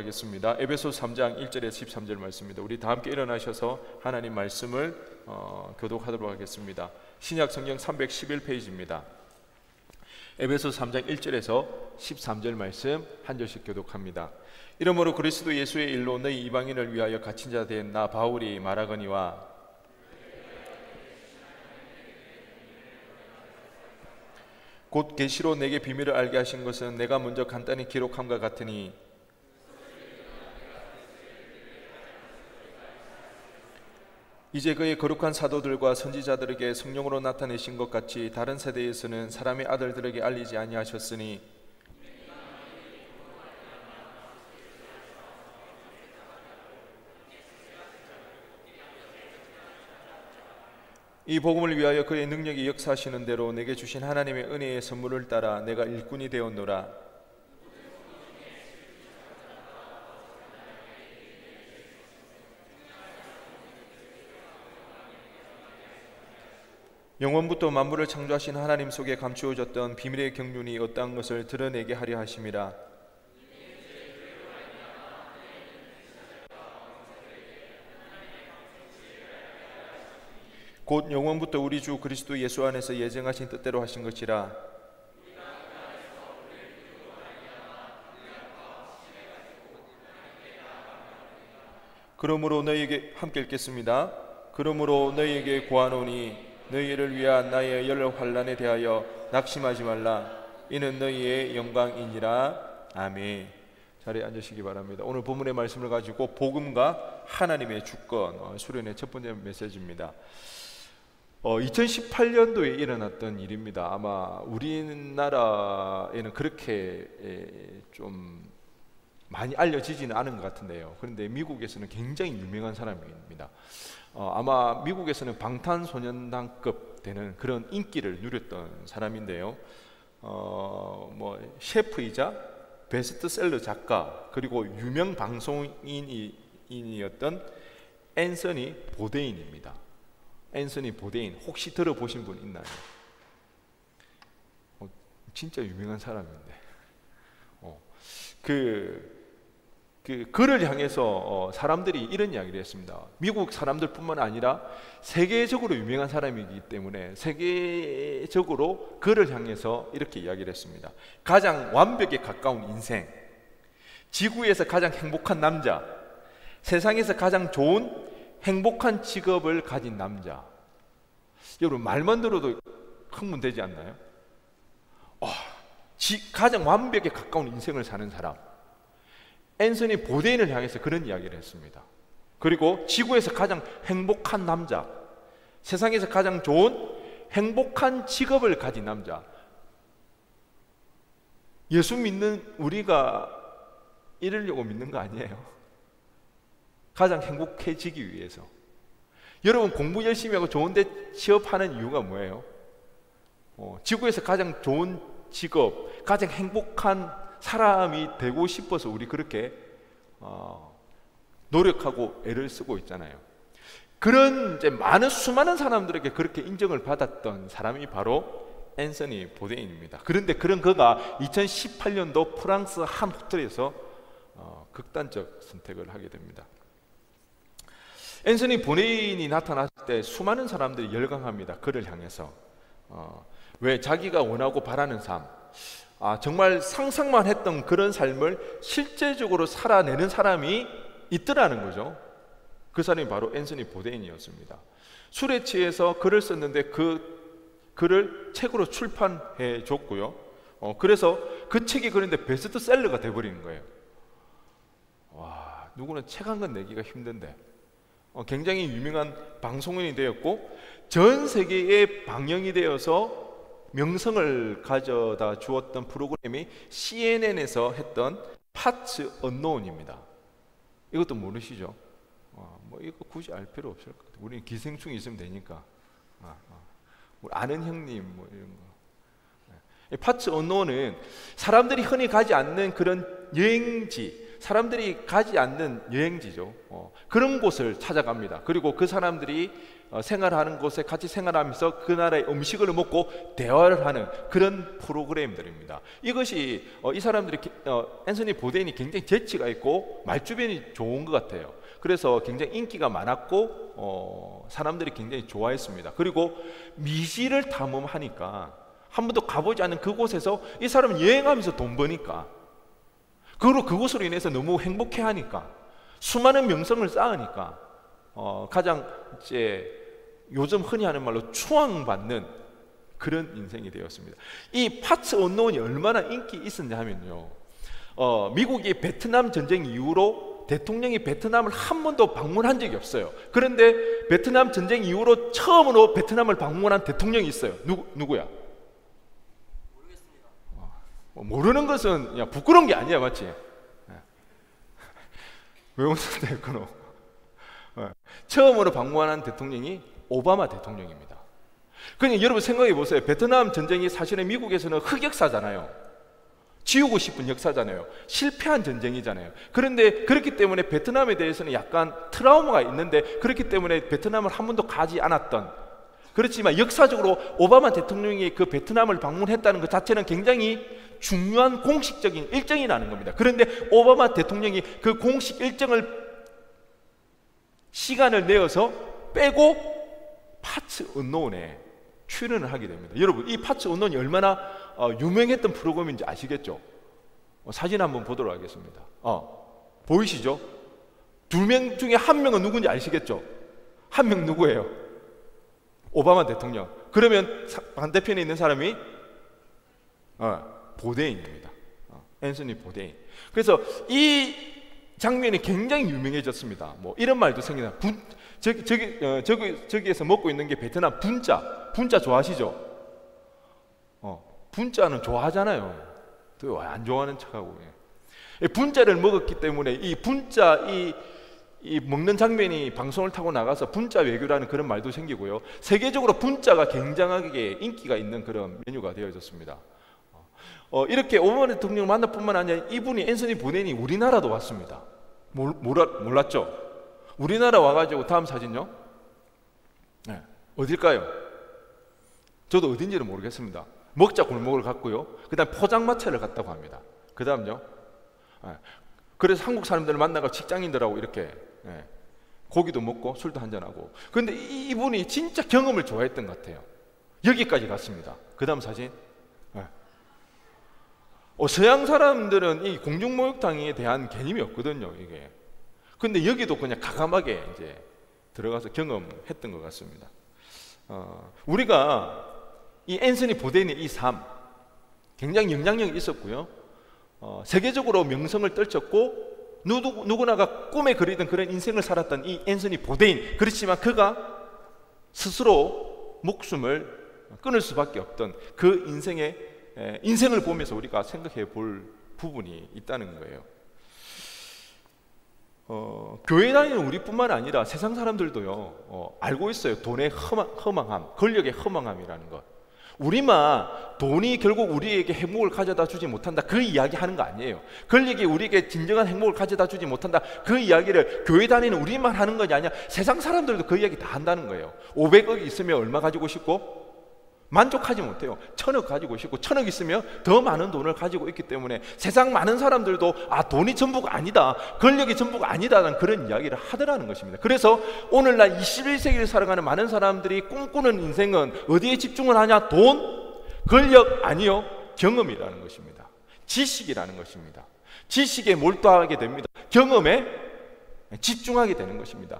하겠습니다. 에베소서 3장 1절에서 13절 말씀입니다. 우리 다 함께 일어나셔서 하나님 말씀을 교독하도록 하겠습니다. 신약 성경 311페이지입니다. 에베소서 3장 1절에서 13절 말씀 한 절씩 교독합니다. 이러므로 그리스도 예수의 일로 너희 이방인을 위하여 갇힌 자 된 나 바울이 말하거니와 곧 계시로 내게 비밀을 알게 하신 것은 내가 먼저 간단히 기록함과 같으니 이제 그의 거룩한 사도들과 선지자들에게 성령으로 나타내신 것 같이 다른 세대에서는 사람의 아들들에게 알리지 아니하셨으니 이 복음을 위하여 그의 능력이 역사하시는 대로 내게 주신 하나님의 은혜의 선물을 따라 내가 일꾼이 되었노라. 영원부터 만물을 창조하신 하나님 속에 감추어졌던 비밀의 경륜이 어떠한 것을 드러내게 하려 하심이라. 곧 영원부터 우리 주 그리스도 예수 안에서 예정하신 뜻대로 하신 것이라. 그러므로 너희에게 함께 읽겠습니다. 그러므로 너희에게 고하노니 너희를 위한 나의 열 환난에 대하여 낙심하지 말라. 이는 너희의 영광이니라. 아멘. 자리에 앉으시기 바랍니다. 오늘 본문의 말씀을 가지고 복음과 하나님의 주권 수련의 첫 번째 메시지입니다. 2018년도에 일어났던 일입니다. 아마 우리나라에는 그렇게 좀 많이 알려지지는 않은 것 같은데요. 그런데 미국에서는 굉장히 유명한 사람입니다. 아마 미국에서는 방탄소년단급 되는 그런 인기를 누렸던 사람인데요. 셰프이자 베스트셀러 작가 그리고 유명 방송인이었던 앤서니 보데인입니다. 앤서니 보데인 혹시 들어보신 분 있나요? 진짜 유명한 사람인데 그를 향해서 사람들이 이런 이야기를 했습니다. 미국 사람들뿐만 아니라 세계적으로 유명한 사람이기 때문에 세계적으로 그를 향해서 이렇게 이야기를 했습니다. 가장 완벽에 가까운 인생, 지구에서 가장 행복한 남자, 세상에서 가장 좋은 행복한 직업을 가진 남자. 여러분 말만 들어도 흥분되지 않나요? 가장 완벽에 가까운 인생을 사는 사람, 앤서니 보데인을 향해서 그런 이야기를 했습니다. 그리고 지구에서 가장 행복한 남자, 세상에서 가장 좋은 행복한 직업을 가진 남자. 예수 믿는 우리가 이러려고 믿는 거 아니에요. 가장 행복해지기 위해서. 여러분 공부 열심히 하고 좋은 데 취업하는 이유가 뭐예요? 지구에서 가장 좋은 직업, 가장 행복한 사람이 되고 싶어서 우리 그렇게 노력하고 애를 쓰고 있잖아요. 그런 이제 수많은 사람들에게 그렇게 인정을 받았던 사람이 바로 앤서니 보데인입니다. 그런데 그런 그가 2018년도 프랑스 한 호텔에서 극단적 선택을 하게 됩니다. 앤서니 보데인이 나타났을 때 수많은 사람들이 열광합니다. 그를 향해서 왜 자기가 원하고 바라는 삶, 정말 상상만 했던 그런 삶을 실제적으로 살아내는 사람이 있더라는 거죠. 그 사람이 바로 앤서니 보데인이었습니다. 술에 취해서 글을 썼는데 그 글을 책으로 출판해 줬고요. 그래서 그 책이 그런데 베스트셀러가 돼버리는 거예요. 와, 누구는 책 한 권 내기가 힘든데 굉장히 유명한 방송인이 되었고 전 세계에 방영이 되어서 명성을 가져다 주었던 프로그램이 CNN에서 했던 파츠 언노운입니다. 이것도 모르시죠? 이거 굳이 알 필요 없을 것 같아요. 우리는 기생충이 있으면 되니까. 우리 아는 형님 이런 거. 파츠 언노운은 사람들이 흔히 가지 않는 그런 여행지, 사람들이 가지 않는 여행지죠. 그런 곳을 찾아갑니다. 그리고 그 사람들이 생활하는 곳에 같이 생활하면서 그 나라의 음식을 먹고 대화를 하는 그런 프로그램들입니다. 이것이 이 사람들이 앤서니 보데인이 굉장히 재치가 있고 말주변이 좋은 것 같아요. 그래서 굉장히 인기가 많았고 사람들이 굉장히 좋아했습니다. 그리고 미지를 탐험하니까 한 번도 가보지 않은 그곳에서 이 사람은 여행하면서 돈 버니까, 그리고 그곳으로 인해서 너무 행복해하니까, 수많은 명성을 쌓으니까 가장 이제 요즘 흔히 하는 말로 추앙받는 그런 인생이 되었습니다. 이 파츠 언노운이 얼마나 인기 있었냐 하면요, 미국이 베트남 전쟁 이후로 대통령이 베트남을 한 번도 방문한 적이 없어요. 그런데 베트남 전쟁 이후로 처음으로 베트남을 방문한 대통령이 있어요. 누구야? 모르겠습니다. 모르는 것은 야, 부끄러운 게 아니야, 맞지? 왜 웃었대, 그노? 처음으로 방문한 대통령이 오바마 대통령입니다. 그러니까 여러분 생각해 보세요. 베트남 전쟁이 사실은 미국에서는 흑역사잖아요. 지우고 싶은 역사잖아요. 실패한 전쟁이잖아요. 그런데 그렇기 때문에 베트남에 대해서는 약간 트라우마가 있는데, 그렇기 때문에 베트남을 한 번도 가지 않았던, 그렇지만 역사적으로 오바마 대통령이 그 베트남을 방문했다는 것 자체는 굉장히 중요한 공식적인 일정이라는 겁니다. 그런데 오바마 대통령이 그 공식 일정을 시간을 내어서 빼고 파츠 언노운에 출연을 하게 됩니다. 여러분, 이 파츠 언노운이 얼마나 유명했던 프로그램인지 아시겠죠? 사진 한번 보도록 하겠습니다. 보이시죠? 2명 중에 1명은 누군지 아시겠죠? 1명 누구예요? 오바마 대통령. 그러면 반대편에 있는 사람이 보데인입니다. 앤서니 보데인. 그래서 이 장면이 굉장히 유명해졌습니다. 뭐 이런 말도 생기나. 저기에서 먹고 있는 게 베트남 분짜 좋아하시죠? 분짜는 좋아하잖아요. 또 안 좋아하는 척하고. 분짜를 먹었기 때문에 이 분짜 이 먹는 장면이 방송을 타고 나가서 분짜 외교라는 그런 말도 생기고요. 세계적으로 분짜가 굉장하게 인기가 있는 그런 메뉴가 되어졌습니다. 이렇게 오바마 대통령을 만날 뿐만 아니라 이분이 앤서니 보데인이 우리나라도 왔습니다. 몰랐죠? 우리나라 와가지고 다음 사진요. 어딜까요? 저도 어딘지는 모르겠습니다. 먹자 골목을 갔고요. 그 다음 포장마차를 갔다고 합니다. 그 다음요. 그래서 한국 사람들을 만나고 직장인들하고 이렇게 고기도 먹고 술도 한잔하고. 그런데 이분이 진짜 경험을 좋아했던 것 같아요. 여기까지 갔습니다. 그 다음 사진. 서양 사람들은 이 공중목욕탕에 대한 개념이 없거든요, 이게. 근데 여기도 그냥 가감하게 이제 들어가서 경험했던 것 같습니다. 우리가 이 앤서니 보데인의 이 삶 굉장히 영향력이 있었고요. 세계적으로 명성을 떨쳤고 누구나가 꿈에 그리던 그런 인생을 살았던 이 앤서니 보데인. 그렇지만 그가 스스로 목숨을 끊을 수밖에 없던 그 인생을 보면서 우리가 생각해 볼 부분이 있다는 거예요. 교회 다니는 우리뿐만 아니라 세상 사람들도요, 알고 있어요. 돈의 허망함, 권력의 허망함이라는 것. 우리만 돈이 결국 우리에게 행복을 가져다 주지 못한다, 그 이야기 하는 거 아니에요. 권력이 우리에게 진정한 행복을 가져다 주지 못한다, 그 이야기를 교회 다니는 우리만 하는 것이 아니라 세상 사람들도 그 이야기 다 한다는 거예요. 500억 있으면 얼마 가지고 싶고? 만족하지 못해요. 1000억 가지고 싶고, 1000억 있으면 더 많은 돈을 가지고 있기 때문에 세상 많은 사람들도 돈이 전부가 아니다, 권력이 전부가 아니다라는 그런 이야기를 하더라는 것입니다. 그래서 오늘날 21세기를 살아가는 많은 사람들이 꿈꾸는 인생은 어디에 집중을 하냐? 돈, 권력 아니요, 경험이라는 것입니다. 지식이라는 것입니다. 지식에 몰두하게 됩니다. 경험에 집중하게 되는 것입니다.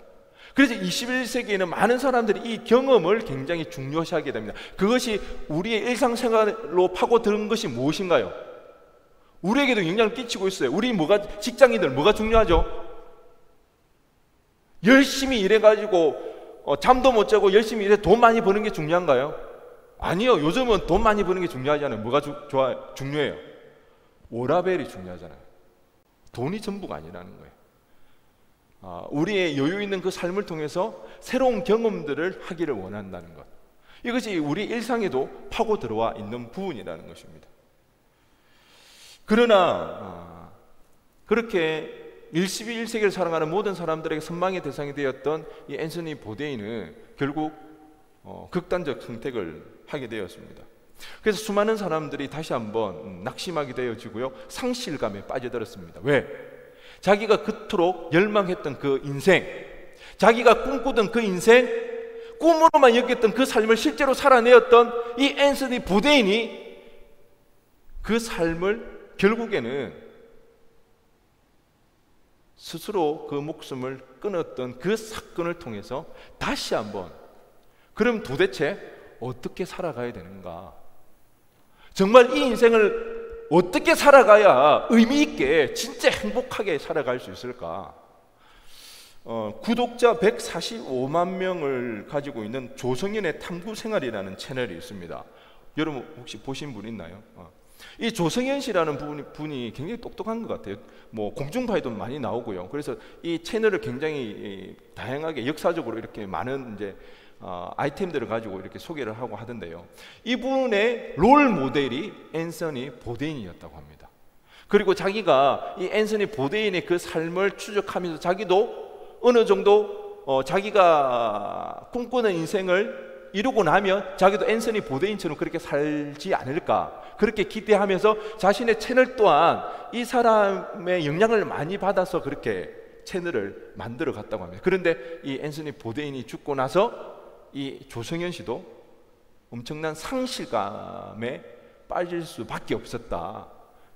그래서 21세기에는 많은 사람들이 이 경험을 굉장히 중요시하게 됩니다. 그것이 우리의 일상생활로 파고드는 것이 무엇인가요? 우리에게도 영향을 끼치고 있어요. 직장인들 뭐가 중요하죠? 열심히 일해가지고 잠도 못 자고 열심히 일해 돈 많이 버는 게 중요한가요? 아니요. 요즘은 돈 많이 버는 게 중요하지 않아요. 뭐가 중요해요? 워라밸이 중요하잖아요. 돈이 전부가 아니라는 거예요. 우리의 여유 있는 그 삶을 통해서 새로운 경험들을 하기를 원한다는 것, 이것이 우리 일상에도 파고 들어와 있는 부분이라는 것입니다. 그러나 그렇게 21세기를 살아가는 모든 사람들에게 선망의 대상이 되었던 이 앤서니 보데이는 결국 극단적 선택을 하게 되었습니다. 그래서 수많은 사람들이 다시 한번 낙심하게 되어지고요, 상실감에 빠져들었습니다. 왜? 자기가 그토록 열망했던 그 인생, 자기가 꿈꾸던 그 인생, 꿈으로만 여겼던 그 삶을 실제로 살아내었던 이 앤서니 보데인이 그 삶을 결국에는 스스로 그 목숨을 끊었던 그 사건을 통해서 다시 한번, 그럼 도대체 어떻게 살아가야 되는가? 정말 이 인생을 어떻게 살아가야 의미 있게 진짜 행복하게 살아갈 수 있을까? 구독자 145만 명을 가지고 있는 조성현의 탐구생활이라는 채널이 있습니다. 여러분 혹시 보신 분 있나요? 이 조성현 씨라는 분이 굉장히 똑똑한 것 같아요. 뭐 공중파에도 많이 나오고요. 그래서 이 채널을 굉장히 다양하게 역사적으로 이렇게 많은 이제 아이템들을 가지고 이렇게 소개를 하고 하던데요. 이분의 롤 모델이 앤서니 보데인이었다고 합니다. 그리고 자기가 이 앤서니 보데인의 그 삶을 추적하면서 자기도 어느 정도 자기가 꿈꾸는 인생을 이루고 나면 자기도 앤서니 보데인처럼 그렇게 살지 않을까, 그렇게 기대하면서 자신의 채널 또한 이 사람의 영향을 많이 받아서 그렇게 채널을 만들어 갔다고 합니다. 그런데 이 앤서니 보데인이 죽고 나서 이 조성현 씨도 엄청난 상실감에 빠질 수밖에 없었다,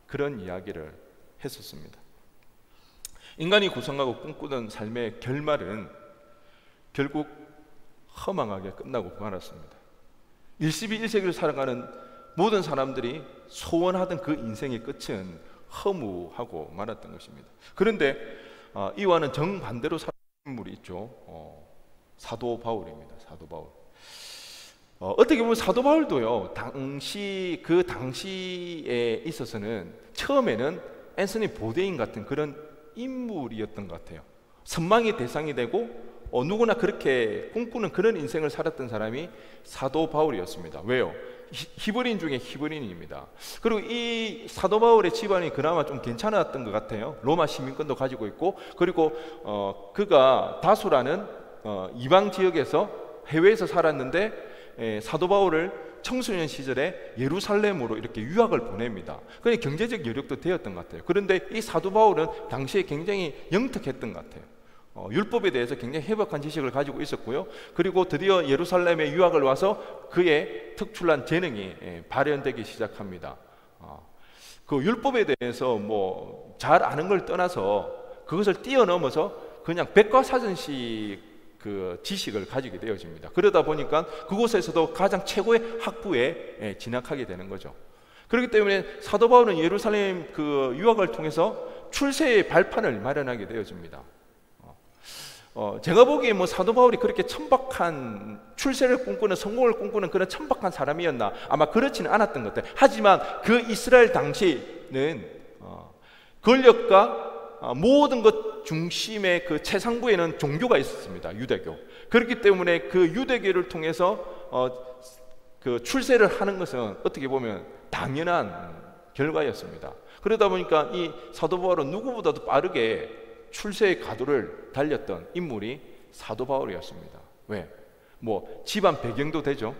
그런 이야기를 했었습니다. 인간이 구성하고 꿈꾸던 삶의 결말은 결국 허망하게 끝나고 말았습니다. 21세기를 살아가는 모든 사람들이 소원하던 그 인생의 끝은 허무하고 말았던 것입니다. 그런데 이와는 정반대로 살아가는 인물이 있죠. 사도 바울입니다. 사도 바울. 어떻게 보면 사도 바울도요, 그 당시에 있어서는 처음에는 앤서니 보데인 같은 그런 인물이었던 것 같아요. 선망의 대상이 되고 누구나 그렇게 꿈꾸는 그런 인생을 살았던 사람이 사도 바울이었습니다. 왜요? 히브리인 중에 히브리인입니다. 그리고 이 사도 바울의 집안이 그나마 좀 괜찮았던 것 같아요. 로마 시민권도 가지고 있고, 그리고 그가 다수라는 이방 지역에서, 해외에서 살았는데 사도 바울을 청소년 시절에 예루살렘으로 이렇게 유학을 보냅니다. 그러니 경제적 여력도 되었던 것 같아요. 그런데 이 사도 바울은 당시에 굉장히 영특했던 것 같아요. 율법에 대해서 굉장히 해박한 지식을 가지고 있었고요. 그리고 드디어 예루살렘에 유학을 와서 그의 특출난 재능이 발현되기 시작합니다. 그 율법에 대해서 뭐 잘 아는 걸 떠나서 그것을 뛰어넘어서 그냥 백과사전식 그 지식을 가지게 되어집니다. 그러다 보니까 그곳에서도 가장 최고의 학부에 진학하게 되는 거죠. 그렇기 때문에 사도 바울은 예루살렘 그 유학을 통해서 출세의 발판을 마련하게 되어집니다. 제가 보기에 뭐 사도 바울이 그렇게 천박한, 출세를 꿈꾸는, 성공을 꿈꾸는 그런 천박한 사람이었나, 아마 그렇지는 않았던 것 같아요. 하지만 그 이스라엘 당시는 권력과 모든 것 중심의 그 최상부에는 종교가 있었습니다. 유대교. 그렇기 때문에 그 유대교를 통해서 그 출세를 하는 것은 어떻게 보면 당연한 결과였습니다. 그러다 보니까 이 사도 바울은 누구보다도 빠르게 출세의 가도를 달렸던 인물이 사도 바울이었습니다. 왜? 뭐 집안 배경도 되죠.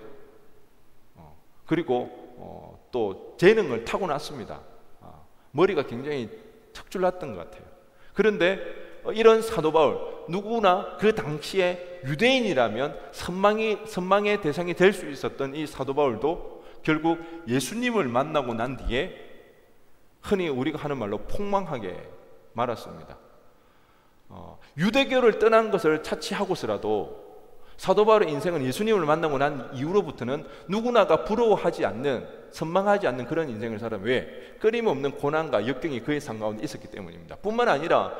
그리고 또 재능을 타고났습니다. 머리가 굉장히 척출났던 것 같아요. 그런데 이런 사도 바울, 누구나 그 당시에 유대인이라면 선망의 대상이 될 수 있었던 이 사도 바울도 결국 예수님을 만나고 난 뒤에 흔히 우리가 하는 말로 폭망하게 말았습니다. 유대교를 떠난 것을 차치하고서라도 사도 바울의 인생은 예수님을 만나고 난 이후로부터는 누구나가 부러워하지 않는, 선망하지 않는 그런 인생을 살아. 왜? 끊임없는 고난과 역경이 그의 삶 가운데 있었기 때문입니다. 뿐만 아니라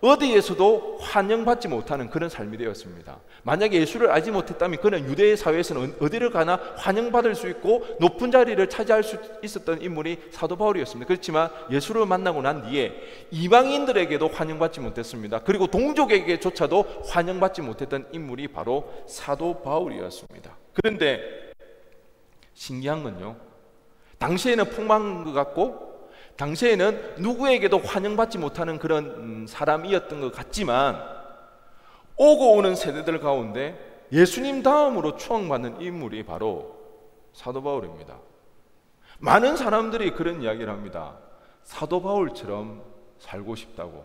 어디에서도 환영받지 못하는 그런 삶이 되었습니다. 만약에 예수를 알지 못했다면 그는 유대 사회에서는 어디를 가나 환영받을 수 있고 높은 자리를 차지할 수 있었던 인물이 사도 바울이었습니다. 그렇지만 예수를 만나고 난 뒤에 이방인들에게도 환영받지 못했습니다. 그리고 동족에게조차도 환영받지 못했던 인물이 바로 사도 바울이었습니다. 그런데 신기한 건요, 당시에는 폭망한 것 같고 당시에는 누구에게도 환영받지 못하는 그런 사람이었던 것 같지만 오고 오는 세대들 가운데 예수님 다음으로 추앙받는 인물이 바로 사도 바울입니다. 많은 사람들이 그런 이야기를 합니다. 사도 바울처럼 살고 싶다고.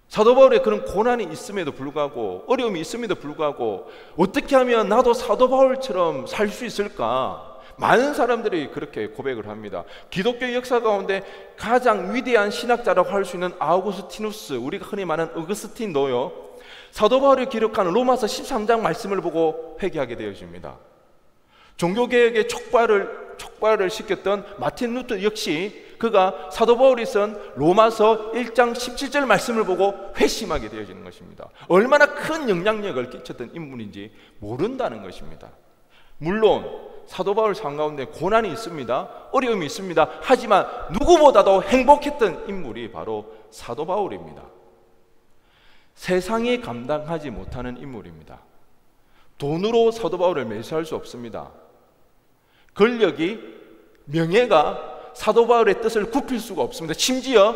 사도 바울의 그런 고난이 있음에도 불구하고, 어려움이 있음에도 불구하고 어떻게 하면 나도 사도 바울처럼 살 수 있을까? 많은 사람들이 그렇게 고백을 합니다. 기독교 역사 가운데 가장 위대한 신학자라고 할 수 있는 아우구스티누스, 우리가 흔히 말하는 어거스틴도요, 사도 바울이 기록한 로마서 13장 말씀을 보고 회개하게 되어집니다. 종교개혁의 촉발을 시켰던 마틴 루터 역시 그가 사도 바울이 쓴 로마서 1장 17절 말씀을 보고 회심하게 되어지는 것입니다. 얼마나 큰 영향력을 끼쳤던 인물인지 모른다는 것입니다. 물론 사도 바울 삶 가운데 고난이 있습니다. 어려움이 있습니다. 하지만 누구보다도 행복했던 인물이 바로 사도 바울입니다. 세상이 감당하지 못하는 인물입니다. 돈으로 사도 바울을 매수할 수 없습니다. 권력이, 명예가 사도 바울의 뜻을 굽힐 수가 없습니다. 심지어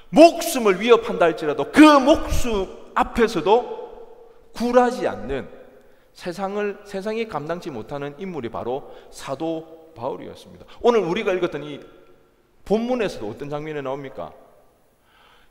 목숨을 위협한다 할지라도 그 목숨 앞에서도 굴하지 않는, 세상이 감당치 못하는 인물이 바로 사도 바울이었습니다. 오늘 우리가 읽었던 이 본문에서도 어떤 장면이 나옵니까?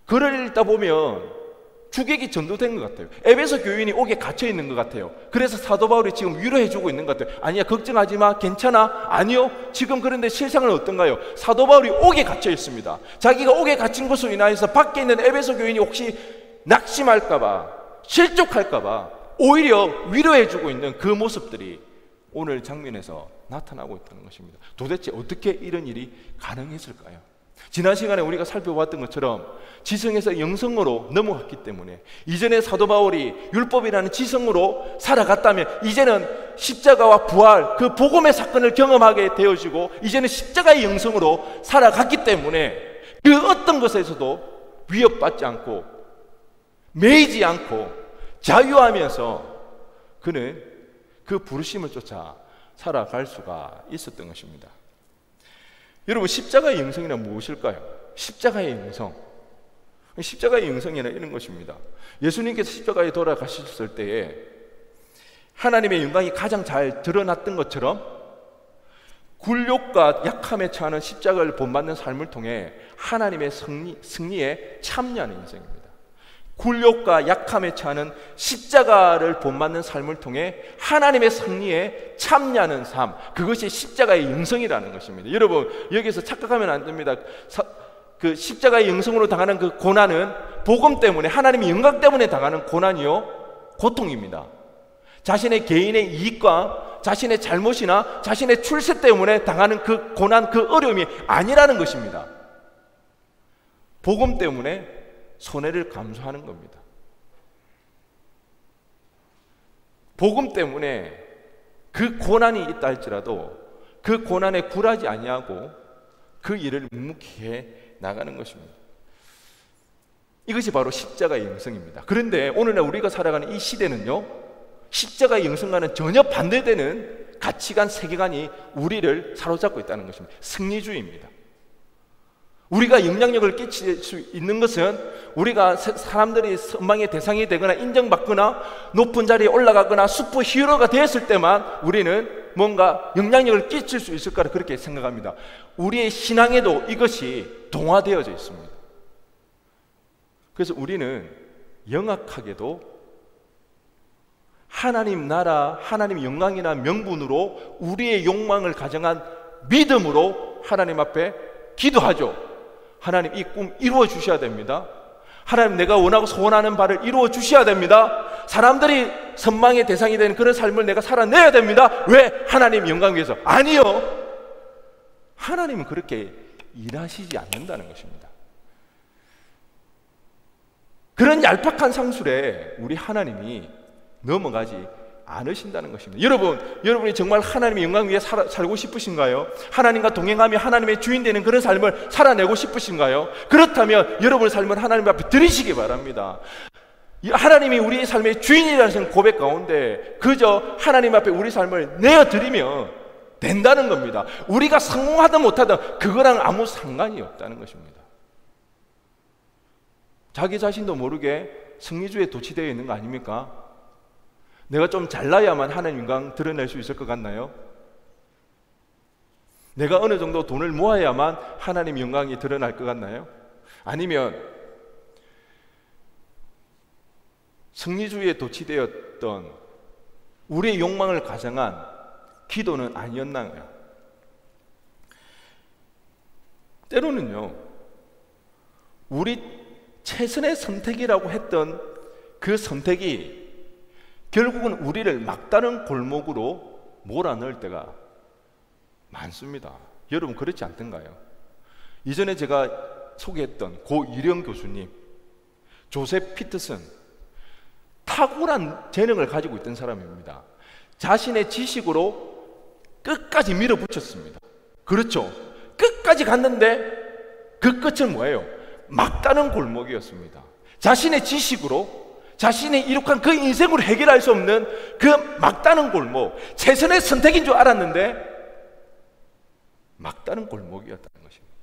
글을 읽다 보면 주객이 전도된 것 같아요. 에베소 교인이 옥에 갇혀 있는 것 같아요. 그래서 사도 바울이 지금 위로해주고 있는 것 같아요. 아니야, 걱정하지 마, 괜찮아. 아니요, 지금 그런데 실상은 어떤가요? 사도 바울이 옥에 갇혀 있습니다. 자기가 옥에 갇힌 것으로 인하여서 밖에 있는 에베소 교인이 혹시 낙심할까봐, 실족할까봐 오히려 위로해주고 있는 그 모습들이 오늘 장면에서 나타나고 있다는 것입니다. 도대체 어떻게 이런 일이 가능했을까요? 지난 시간에 우리가 살펴봤던 것처럼 지성에서 영성으로 넘어갔기 때문에, 이전에 사도 바울이 율법이라는 지성으로 살아갔다면 이제는 십자가와 부활, 그 복음의 사건을 경험하게 되어지고 이제는 십자가의 영성으로 살아갔기 때문에 그 어떤 것에서도 위협받지 않고 매이지 않고 자유하면서 그는 그 부르심을 쫓아 살아갈 수가 있었던 것입니다. 여러분, 십자가의 영성이란 무엇일까요? 십자가의 영성, 십자가의 영성이란 이런 것입니다. 예수님께서 십자가에 돌아가셨을 때에 하나님의 영광이 가장 잘 드러났던 것처럼 굴욕과 약함에 처하는 십자가를 본받는 삶을 통해 하나님의 승리에 참여하는 인생입니다. 굴욕과 약함에 처하는 십자가를 본받는 삶을 통해 하나님의 승리에 참여하는 삶, 그것이 십자가의 영성이라는 것입니다. 여러분, 여기서 착각하면 안 됩니다. 그 십자가의 영성으로 당하는 그 고난은 복음 때문에, 하나님의 영광 때문에 당하는 고난이요, 고통입니다. 자신의 개인의 이익과 자신의 잘못이나 자신의 출세 때문에 당하는 그 고난, 그 어려움이 아니라는 것입니다. 복음 때문에 손해를 감수하는 겁니다. 복음 때문에 그 고난이 있다 할지라도 그 고난에 굴하지 아니하고 그 일을 묵묵히 해 나가는 것입니다. 이것이 바로 십자가의 영성입니다. 그런데 오늘날 우리가 살아가는 이 시대는요, 십자가의 영성과는 전혀 반대되는 가치관, 세계관이 우리를 사로잡고 있다는 것입니다. 승리주의입니다. 우리가 영향력을 끼칠 수 있는 것은 우리가 사람들이 선망의 대상이 되거나 인정받거나 높은 자리에 올라가거나 슈퍼 히어로가 되었을 때만 우리는 뭔가 영향력을 끼칠 수 있을 거라 그렇게 생각합니다. 우리의 신앙에도 이것이 동화되어져 있습니다. 그래서 우리는 영악하게도 하나님 나라, 하나님 영광이나 명분으로 우리의 욕망을 가정한 믿음으로 하나님 앞에 기도하죠. 하나님, 이 꿈 이루어 주셔야 됩니다. 하나님, 내가 원하고 소원하는 바를 이루어 주셔야 됩니다. 사람들이 선망의 대상이 되는 그런 삶을 내가 살아내야 됩니다. 왜? 하나님 영광 위해서. 아니요, 하나님은 그렇게 일하시지 않는다는 것입니다. 그런 얄팍한 상술에 우리 하나님이 넘어가지 않으신다는 것입니다. 여러분이 정말 하나님의 영광 위에 살고 싶으신가요? 하나님과 동행하며 하나님의 주인 되는 그런 삶을 살아내고 싶으신가요? 그렇다면 여러분의 삶을 하나님 앞에 드리시기 바랍니다. 하나님이 우리의 삶의 주인이라는 고백 가운데 그저 하나님 앞에 우리 삶을 내어드리면 된다는 겁니다. 우리가 성공하든 못하든 그거랑 아무 상관이 없다는 것입니다. 자기 자신도 모르게 승리주의에 도취되어 있는 거 아닙니까? 내가 좀 잘나야만 하나님 영광 드러낼 수 있을 것 같나요? 내가 어느 정도 돈을 모아야만 하나님 영광이 드러날 것 같나요? 아니면 승리주의에 도취되었던 우리의 욕망을 가장한 기도는 아니었나요? 때로는요, 우리 최선의 선택이라고 했던 그 선택이 결국은 우리를 막다른 골목으로 몰아넣을 때가 많습니다. 여러분 그렇지 않던가요? 이전에 제가 소개했던 고 유령 교수님, 조셉 피터슨, 탁월한 재능을 가지고 있던 사람입니다. 자신의 지식으로 끝까지 밀어붙였습니다. 그렇죠? 끝까지 갔는데 그 끝은 뭐예요? 막다른 골목이었습니다. 자신의 지식으로 자신이 이룩한 그 인생으로 해결할 수 없는 그 막다른 골목, 최선의 선택인 줄 알았는데 막다른 골목이었다는 것입니다.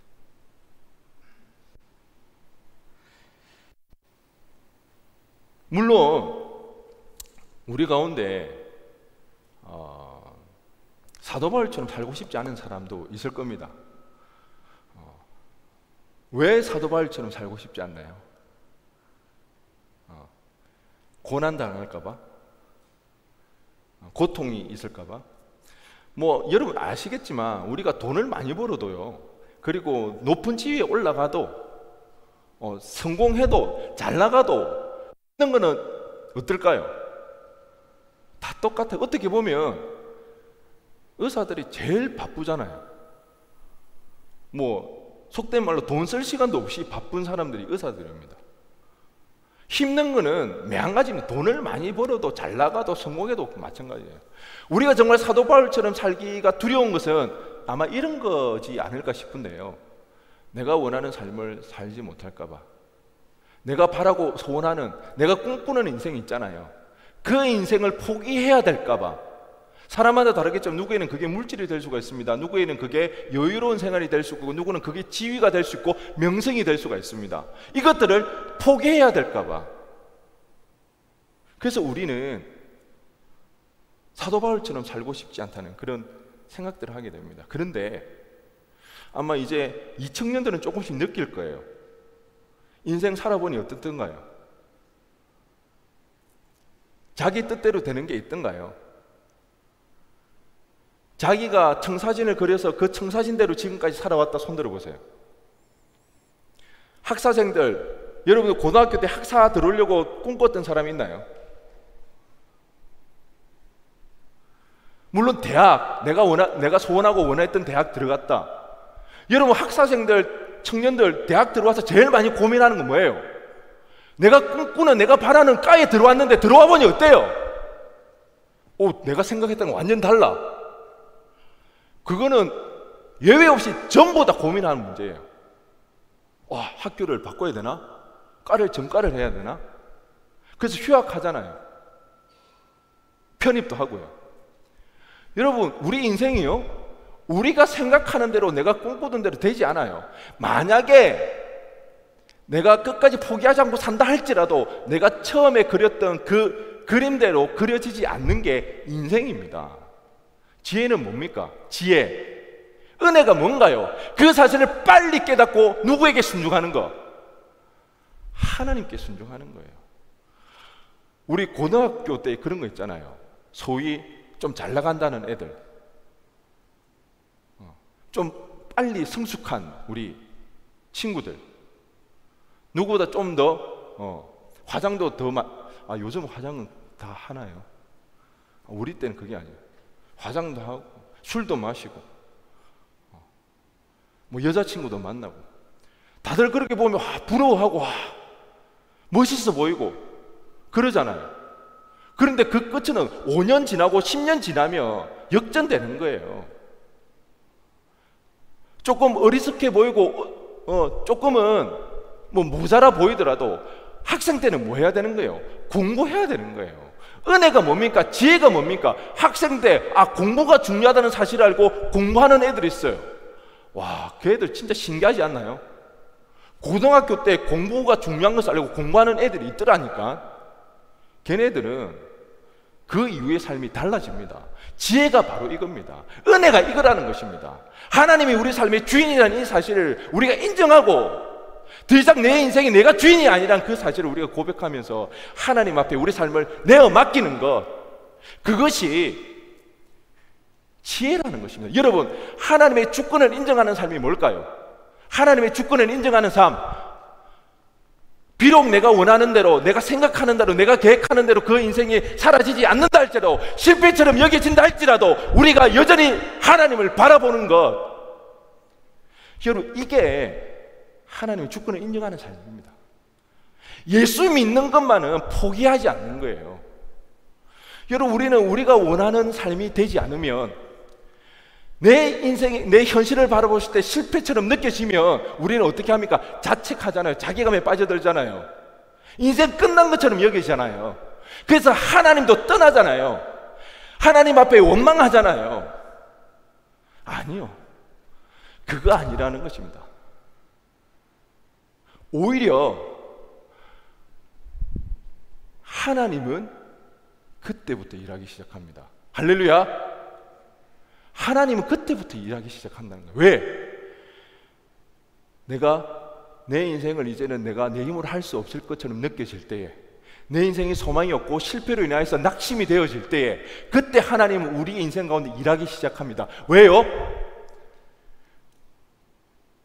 물론 우리 가운데 사도 바울처럼 살고 싶지 않은 사람도 있을 겁니다. 왜 사도 바울처럼 살고 싶지 않나요? 고난 당할까봐? 고통이 있을까봐? 뭐 여러분 아시겠지만 우리가 돈을 많이 벌어도요, 그리고 높은 지위에 올라가도 성공해도 잘 나가도 있는 거는 어떨까요? 다 똑같아요. 어떻게 보면 의사들이 제일 바쁘잖아요. 뭐 속된 말로 돈 쓸 시간도 없이 바쁜 사람들이 의사들입니다. 힘든 거는 매한가지는 돈을 많이 벌어도 잘 나가도 성공해도 마찬가지예요. 우리가 정말 사도 바울처럼 살기가 두려운 것은 아마 이런 거지 않을까 싶은데요, 내가 원하는 삶을 살지 못할까 봐, 내가 바라고 소원하는, 내가 꿈꾸는 인생이 있잖아요. 그 인생을 포기해야 될까 봐. 사람마다 다르겠지만 누구에는 그게 물질이 될 수가 있습니다. 누구에는 그게 여유로운 생활이 될 수 있고, 누구는 그게 지위가 될 수 있고 명성이 될 수가 있습니다. 이것들을 포기해야 될까 봐. 그래서 우리는 사도 바울처럼 살고 싶지 않다는 그런 생각들을 하게 됩니다. 그런데 아마 이제 이 청년들은 조금씩 느낄 거예요. 인생 살아보니 어떻던가요? 자기 뜻대로 되는 게 있던가요? 자기가 청사진을 그려서 그 청사진대로 지금까지 살아왔다 손들어 보세요. 학사생들, 여러분 고등학교 때 학사 들어오려고 꿈꿨던 사람 있나요? 물론 대학, 내가 소원하고 원했던 대학 들어갔다. 여러분 학사생들, 청년들 대학 들어와서 제일 많이 고민하는 건 뭐예요? 내가 꿈꾸는, 내가 바라는 과에 들어왔는데 들어와 보니 어때요? 내가 생각했던 건 완전 달라. 그거는 예외 없이 전부 다 고민하는 문제예요. 학교를 바꿔야 되나? 과를 전과를 해야 되나? 그래서 휴학하잖아요. 편입도 하고요. 여러분 우리 인생이요, 우리가 생각하는 대로, 내가 꿈꾸던 대로 되지 않아요. 만약에 내가 끝까지 포기하지 않고 산다 할지라도 내가 처음에 그렸던 그 그림대로 그려지지 않는 게 인생입니다. 지혜는 뭡니까? 지혜, 은혜가 뭔가요? 그 사실을 빨리 깨닫고 누구에게 순종하는 거? 하나님께 순종하는 거예요. 우리 고등학교 때 그런 거 있잖아요. 소위 좀 잘 나간다는 애들, 좀 빨리 성숙한 우리 친구들, 누구보다 좀 더 화장도 더 요즘 화장은 다 하나요? 우리 때는 그게 아니에요. 화장도 하고 술도 마시고 뭐 여자친구도 만나고, 다들 그렇게 보면 부러워하고 멋있어 보이고 그러잖아요. 그런데 그 끝은 5년 지나고 10년 지나면 역전되는 거예요. 조금 어리숙해 보이고 조금은 뭐 모자라 보이더라도 학생 때는 뭐 해야 되는 거예요? 공부해야 되는 거예요. 은혜가 뭡니까? 지혜가 뭡니까? 학생 때 공부가 중요하다는 사실을 알고 공부하는 애들이 있어요. 와, 그 애들 진짜 신기하지 않나요? 고등학교 때 공부가 중요한 것을 알고 공부하는 애들이 있더라니까. 걔네들은 그 이후의 삶이 달라집니다. 지혜가 바로 이겁니다. 은혜가 이거라는 것입니다. 하나님이 우리 삶의 주인이라는 이 사실을 우리가 인정하고 더 이상 내 인생이 내가 주인이 아니란 그 사실을 우리가 고백하면서 하나님 앞에 우리 삶을 내어 맡기는 것, 그것이 지혜라는 것입니다. 여러분, 하나님의 주권을 인정하는 삶이 뭘까요? 하나님의 주권을 인정하는 삶, 비록 내가 원하는 대로, 내가 생각하는 대로, 내가 계획하는 대로 그 인생이 사라지지 않는다 할지라도, 실패처럼 여겨진다 할지라도 우리가 여전히 하나님을 바라보는 것, 여러분, 이게 하나님의 주권을 인정하는 삶입니다. 예수 믿는 것만은 포기하지 않는 거예요. 여러분, 우리가 원하는 삶이 되지 않으면, 내 인생의, 내 현실을 바라보실 때 실패처럼 느껴지면 우리는 어떻게 합니까? 자책하잖아요. 자괴감에 빠져들잖아요. 인생 끝난 것처럼 여기잖아요. 그래서 하나님도 떠나잖아요. 하나님 앞에 원망하잖아요. 아니요, 그거 아니라는 것입니다. 오히려 하나님은 그때부터 일하기 시작합니다. 할렐루야. 하나님은 그때부터 일하기 시작한다는 거예요. 왜? 내가 내 인생을 이제는 내가 내 힘으로 할 수 없을 것처럼 느껴질 때에, 내 인생이 소망이 없고 실패로 인하여서 낙심이 되어질 때에, 그때 하나님은 우리 인생 가운데 일하기 시작합니다. 왜요?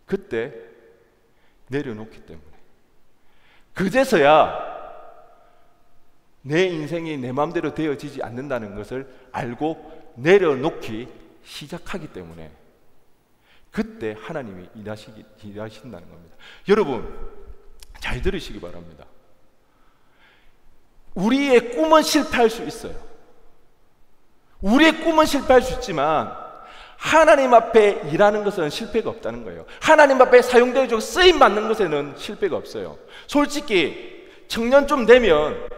그때 내려놓기 때문에. 그제서야 내 인생이 내 마음대로 되어지지 않는다는 것을 알고 내려놓기 시작하기 때문에 그때 하나님이 일하신다는 겁니다. 여러분, 잘 들으시기 바랍니다. 우리의 꿈은 실패할 수 있어요. 우리의 꿈은 실패할 수 있지만 하나님 앞에 일하는 것은 실패가 없다는 거예요. 하나님 앞에 사용되어지고 쓰임받는 것에는 실패가 없어요. 솔직히 청년쯤 되면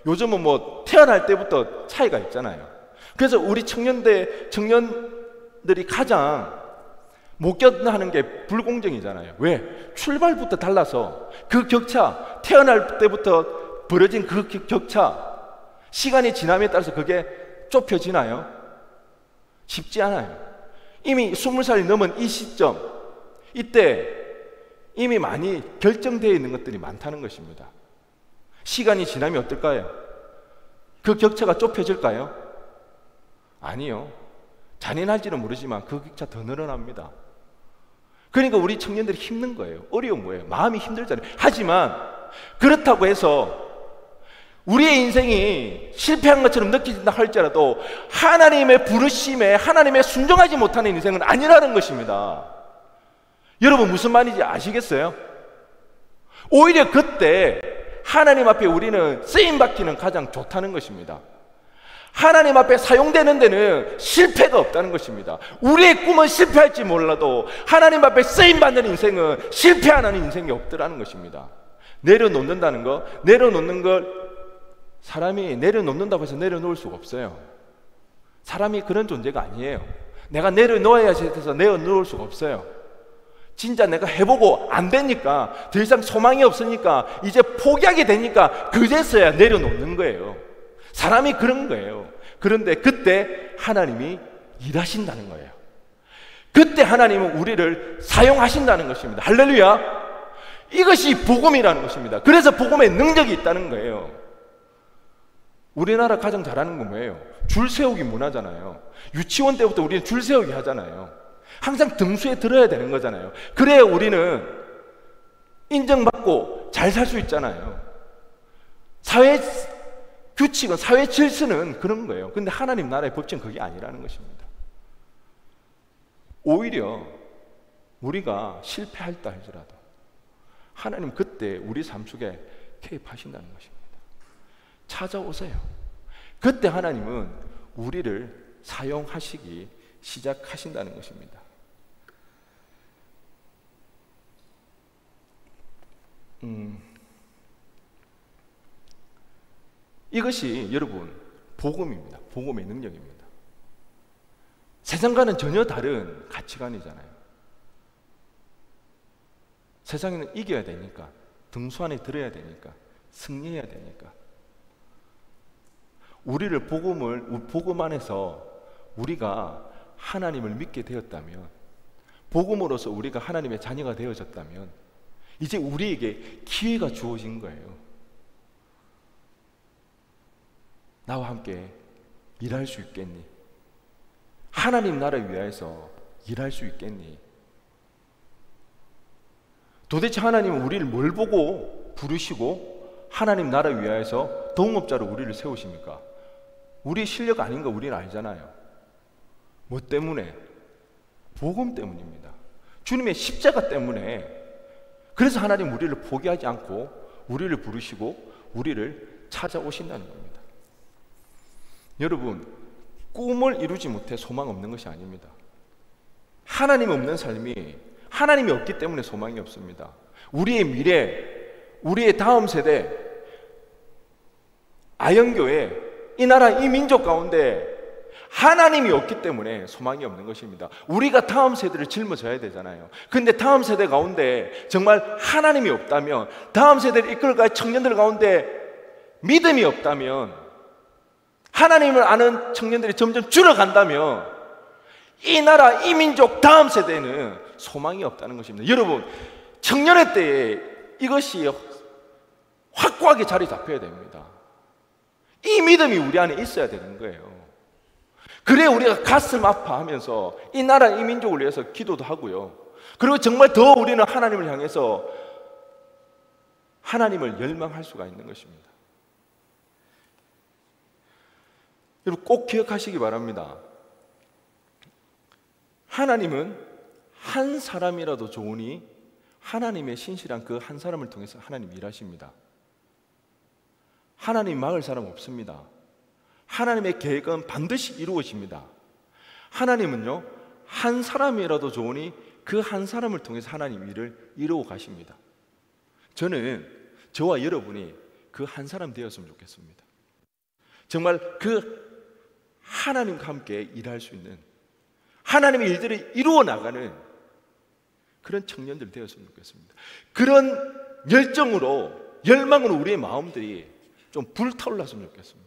요즘은 뭐 태어날 때부터 차이가 있잖아요. 그래서 우리 청년들이 가장 못 견하는 게 불공정이잖아요. 왜? 출발부터 달라서 그 격차, 태어날 때부터 벌어진 그 격차, 시간이 지남에 따라서 그게 좁혀지나요? 쉽지 않아요. 이미 20살이 넘은 이 시점, 이때 이미 많이 결정되어 있는 것들이 많다는 것입니다. 시간이 지나면 어떨까요? 그 격차가 좁혀질까요? 아니요. 잔인할지는 모르지만 그 격차 더 늘어납니다. 그러니까 우리 청년들이 힘든 거예요. 어려운 거예요. 마음이 힘들잖아요. 하지만 그렇다고 해서 우리의 인생이 실패한 것처럼 느껴진다 할지라도 하나님의 부르심에 하나님의 순종하지 못하는 인생은 아니라는 것입니다. 여러분, 무슨 말인지 아시겠어요? 오히려 그때 하나님 앞에 우리는 쓰임받기는 가장 좋다는 것입니다. 하나님 앞에 사용되는 데는 실패가 없다는 것입니다. 우리의 꿈은 실패할지 몰라도 하나님 앞에 쓰임받는 인생은 실패하는 인생이 없더라는 것입니다. 내려놓는다는 거, 내려놓는 걸 사람이 내려놓는다고 해서 내려놓을 수가 없어요. 사람이 그런 존재가 아니에요. 내가 내려놓아야지 해서 내려놓을 수가 없어요. 진짜 내가 해보고 안 되니까, 더 이상 소망이 없으니까, 이제 포기하게 되니까 그제서야 내려놓는 거예요. 사람이 그런 거예요. 그런데 그때 하나님이 일하신다는 거예요. 그때 하나님은 우리를 사용하신다는 것입니다. 할렐루야. 이것이 복음이라는 것입니다. 그래서 복음에 능력이 있다는 거예요. 우리나라 가장 잘하는 건 뭐예요? 줄 세우기 문화잖아요. 유치원 때부터 우리는 줄 세우기 하잖아요. 항상 등수에 들어야 되는 거잖아요. 그래야 우리는 인정받고 잘 살 수 있잖아요. 사회 규칙은, 사회 질서는 그런 거예요. 근데 하나님 나라의 법칙은 그게 아니라는 것입니다. 오히려 우리가 실패할다 할지라도 하나님 그때 우리 삶 속에 개입하신다는 것입니다. 찾아오세요. 그때 하나님은 우리를 사용하시기 시작하신다는 것입니다. 이것이 여러분 복음입니다. 복음의 능력입니다. 세상과는 전혀 다른 가치관이잖아요. 세상에는 이겨야 되니까, 등수 안에 들어야 되니까, 승리해야 되니까. 우리를 복음 안에서 우리가 하나님을 믿게 되었다면, 복음으로서 우리가 하나님의 자녀가 되어졌다면 이제 우리에게 기회가 주어진 거예요. 나와 함께 일할 수 있겠니? 하나님 나라를 위하여서 일할 수 있겠니? 도대체 하나님은 우리를 뭘 보고 부르시고 하나님 나라를 위하여서 동업자로 우리를 세우십니까? 우리의 실력 아닌 거 우리는 알잖아요. 뭐 때문에? 복음 때문입니다. 주님의 십자가 때문에. 그래서 하나님 우리를 포기하지 않고 우리를 부르시고 우리를 찾아오신다는 겁니다. 여러분, 꿈을 이루지 못해 소망 없는 것이 아닙니다. 하나님 없는 삶이, 하나님이 없기 때문에 소망이 없습니다. 우리의 미래, 우리의 다음 세대, 아영교회, 이 나라, 이 민족 가운데 하나님이 없기 때문에 소망이 없는 것입니다. 우리가 다음 세대를 짊어져야 되잖아요. 근데 다음 세대 가운데 정말 하나님이 없다면, 다음 세대를 이끌어갈 청년들 가운데 믿음이 없다면, 하나님을 아는 청년들이 점점 줄어간다면 이 나라, 이 민족 다음 세대는 소망이 없다는 것입니다. 여러분, 청년의 때에 이것이 확고하게 자리 잡혀야 됩니다. 이 믿음이 우리 안에 있어야 되는 거예요. 그래 우리가 가슴 아파하면서 이 나라, 이 민족을 위해서 기도도 하고요. 그리고 정말 더 우리는 하나님을 향해서 하나님을 열망할 수가 있는 것입니다. 여러분, 꼭 기억하시기 바랍니다. 하나님은 한 사람이라도 좋으니 하나님의 신실한 그 한 사람을 통해서 하나님 일하십니다. 하나님 막을 사람 없습니다. 하나님의 계획은 반드시 이루어집니다. 하나님은요, 한 사람이라도 좋으니 그 한 사람을 통해서 하나님 일을 이루어 가십니다. 저는 저와 여러분이 그 한 사람 되었으면 좋겠습니다. 정말 그 하나님과 함께 일할 수 있는, 하나님의 일들을 이루어 나가는 그런 청년들 되었으면 좋겠습니다. 그런 열정으로, 열망으로 우리의 마음들이 좀 불타올랐으면 좋겠습니다.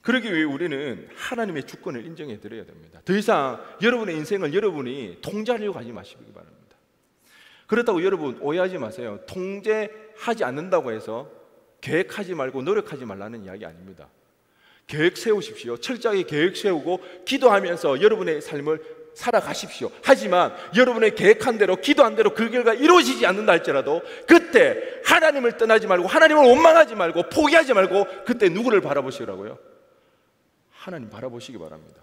그러기 위해 우리는 하나님의 주권을 인정해 드려야 됩니다. 더 이상 여러분의 인생을 여러분이 통제하려고 하지 마시기 바랍니다. 그렇다고 여러분 오해하지 마세요. 통제하지 않는다고 해서 계획하지 말고 노력하지 말라는 이야기 아닙니다. 계획 세우십시오. 철저하게 계획 세우고 기도하면서 여러분의 삶을 살아가십시오. 하지만 여러분의 계획한 대로, 기도한 대로 그 결과 이루어지지 않는다 할지라도 그때 하나님을 떠나지 말고, 하나님을 원망하지 말고, 포기하지 말고, 그때 누구를 바라보시라고요? 하나님 바라보시기 바랍니다.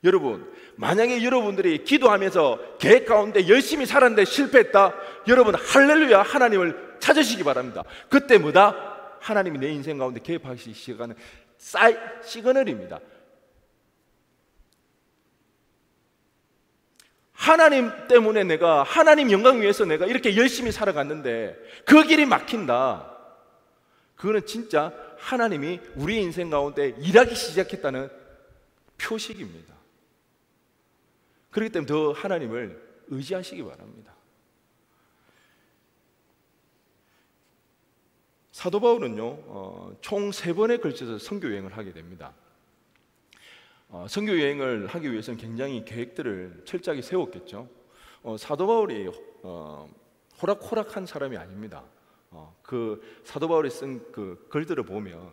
여러분, 만약에 여러분들이 기도하면서 계획 가운데 열심히 살았는데 실패했다, 여러분 할렐루야, 하나님을 찾으시기 바랍니다. 그때 뭐다? 하나님이 내 인생 가운데 개입하시기 시작하는 시그널입니다. 하나님 때문에 내가, 하나님 영광 위해서 내가 이렇게 열심히 살아갔는데 그 길이 막힌다. 그거는 진짜 하나님이 우리 인생 가운데 일하기 시작했다는 표식입니다. 그렇기 때문에 더 하나님을 의지하시기 바랍니다. 사도 바울은요, 총 3번에 걸쳐서 선교 여행을 하게 됩니다. 선교 여행을 하기 위해서는 굉장히 계획들을 철저하게 세웠겠죠. 사도 바울이 호락호락한 사람이 아닙니다. 그 사도 바울이 쓴 그 글들을 보면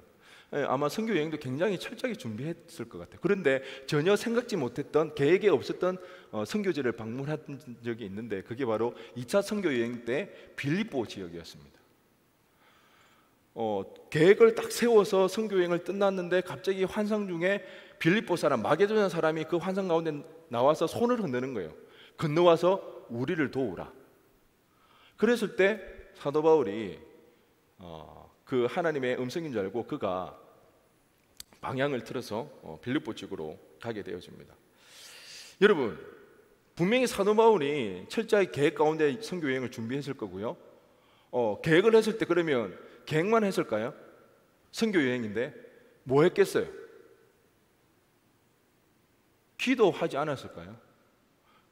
아마 선교 여행도 굉장히 철저하게 준비했을 것 같아요. 그런데 전혀 생각지 못했던, 계획에 없었던 선교지를 방문한 적이 있는데 그게 바로 2차 선교 여행 때 빌립보 지역이었습니다. 계획을 딱 세워서 선교 여행을 끝났는데 갑자기 환상 중에 빌립보 사람, 마게도냐 사람이 그 환상 가운데 나와서 손을 흔드는 거예요. 건너와서 우리를 도우라. 그랬을 때 사도 바울이 그 하나님의 음성인 줄 알고 그가 방향을 틀어서 빌립보 쪽으로 가게 되어집니다. 여러분, 분명히 사도 바울이 철저하게 계획 가운데 선교 여행을 준비했을 거고요. 계획을 했을 때 그러면 계획만 했을까요? 선교 여행인데 뭐 했겠어요? 기도하지 않았을까요?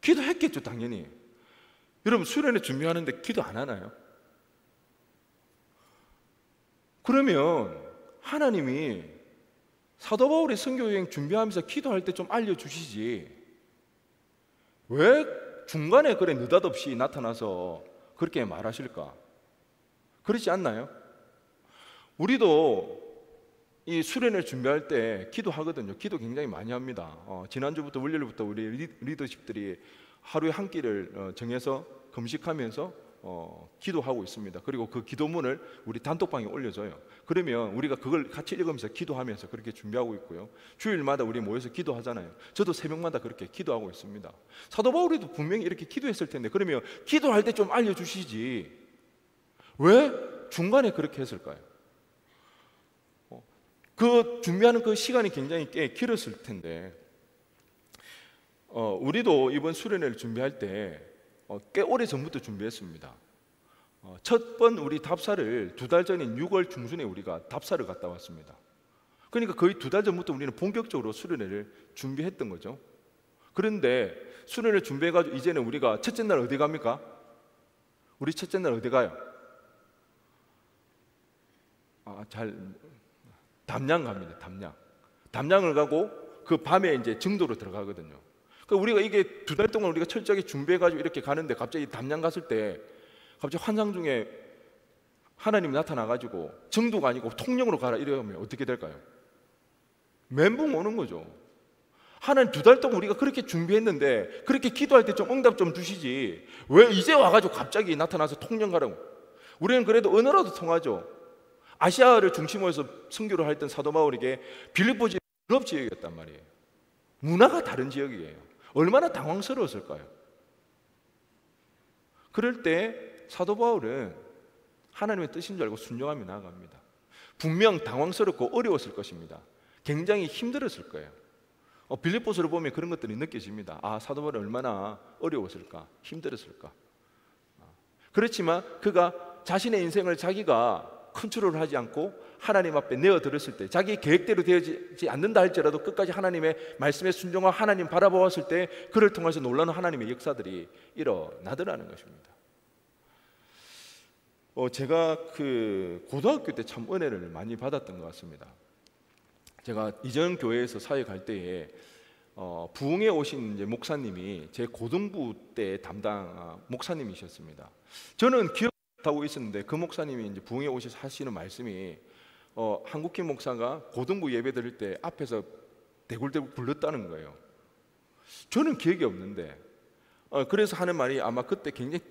기도했겠죠, 당연히. 여러분, 수련회 준비하는데 기도 안 하나요? 그러면 하나님이 사도 바울의 선교여행 준비하면서 기도할 때 좀 알려주시지, 왜 중간에 그래 느닷없이 나타나서 그렇게 말하실까? 그렇지 않나요? 우리도 이 수련회 준비할 때 기도하거든요. 기도 굉장히 많이 합니다. 지난주부터 월요일부터 우리 리더십들이 하루에 한 끼를 정해서 금식하면서 기도하고 있습니다. 그리고 그 기도문을 우리 단톡방에 올려줘요. 그러면 우리가 그걸 같이 읽으면서 기도하면서 그렇게 준비하고 있고요. 주일마다 우리 모여서 기도하잖아요. 저도 새벽마다 그렇게 기도하고 있습니다. 사도 바울이도 분명히 이렇게 기도했을 텐데, 그러면 기도할 때 좀 알려주시지 왜 중간에 그렇게 했을까요? 그 준비하는 그 시간이 굉장히 꽤 길었을 텐데, 우리도 이번 수련회를 준비할 때 꽤 오래 전부터 준비했습니다. 첫 번 우리 답사를 2달 전인 6월 중순에 우리가 답사를 갔다 왔습니다. 그러니까 거의 2달 전부터 우리는 본격적으로 수련회를 준비했던 거죠. 그런데 수련회를 준비해가지고 이제는 우리가 첫째 날 어디 갑니까? 우리 첫째 날 어디 가요? 담양 갑니다. 담양을 가고 그 밤에 이제 증도로 들어가거든요. 그러니까 우리가 이게 2달 동안 우리가 철저하게 준비해가지고 이렇게 가는데 갑자기 담양 갔을 때 갑자기 환상 중에 하나님이 나타나가지고 정도가 아니고 통영으로 가라 이러면 어떻게 될까요? 멘붕 오는 거죠. 하나님 2달 동안 우리가 그렇게 준비했는데 그렇게 기도할 때 좀 응답 좀 주시지 왜 이제 와가지고 갑자기 나타나서 통영 가라고. 우리는 그래도 언어라도 통하죠. 아시아를 중심으로 해서 선교를 했던 사도 바울에게 빌립보 지역이 유럽 지역이었단 말이에요. 문화가 다른 지역이에요. 얼마나 당황스러웠을까요? 그럴 때 사도 바울은 하나님의 뜻인 줄 알고 순종하며 나아갑니다. 분명 당황스럽고 어려웠을 것입니다. 굉장히 힘들었을 거예요. 빌립보서를 보면 그런 것들이 느껴집니다. 사도 바울이 얼마나 어려웠을까, 힘들었을까. 그렇지만 그가 자신의 인생을 자기가 컨트롤하지 않고 하나님 앞에 내어드렸을 때, 자기 계획대로 되어지지 않는다 할지라도 끝까지 하나님의 말씀에 순종하고 하나님 바라보았을 때 그를 통해서 놀라운 하나님의 역사들이 일어나더라는 것입니다. 제가 그 고등학교 때 참 은혜를 많이 받았던 것 같습니다. 제가 이전 교회에서 사회 갈 때에 부흥에 오신 이제 목사님이 제 고등부 때 담당 목사님이셨습니다. 저는 기억하고 있었는데 그 목사님이 이제 부흥에 오셔서 하시는 말씀이 한국인 목사가 고등부 예배 드릴 때 앞에서 대굴대굴 굴렀다는 거예요. 저는 기억이 없는데 그래서 하는 말이 아마 그때 굉장히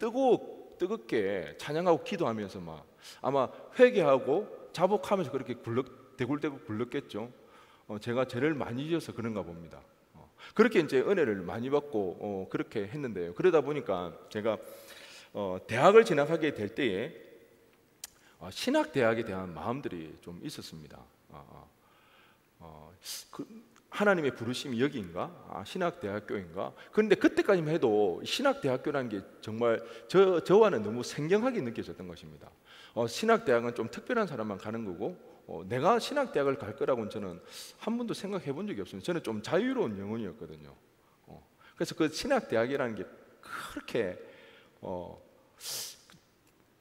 뜨겁게 찬양하고 기도하면서 막 아마 회개하고 자복하면서 그렇게 대굴대굴 굴렀겠죠. 제가 죄를 많이 지어서 그런가 봅니다. 그렇게 이제 은혜를 많이 받고 그렇게 했는데요. 그러다 보니까 제가 대학을 진학하게 될 때에 신학대학에 대한 마음들이 좀 있었습니다. 하나님의 부르심이 여기인가? 신학대학교인가? 그런데 그때까지만 해도 신학대학교라는 게 정말 저와는 너무 생경하게 느껴졌던 것입니다. 신학대학은 좀 특별한 사람만 가는 거고 내가 신학대학을 갈 거라고는 저는 한 번도 생각해 본 적이 없습니다. 저는 좀 자유로운 영혼이었거든요. 그래서 그 신학대학이라는 게 그렇게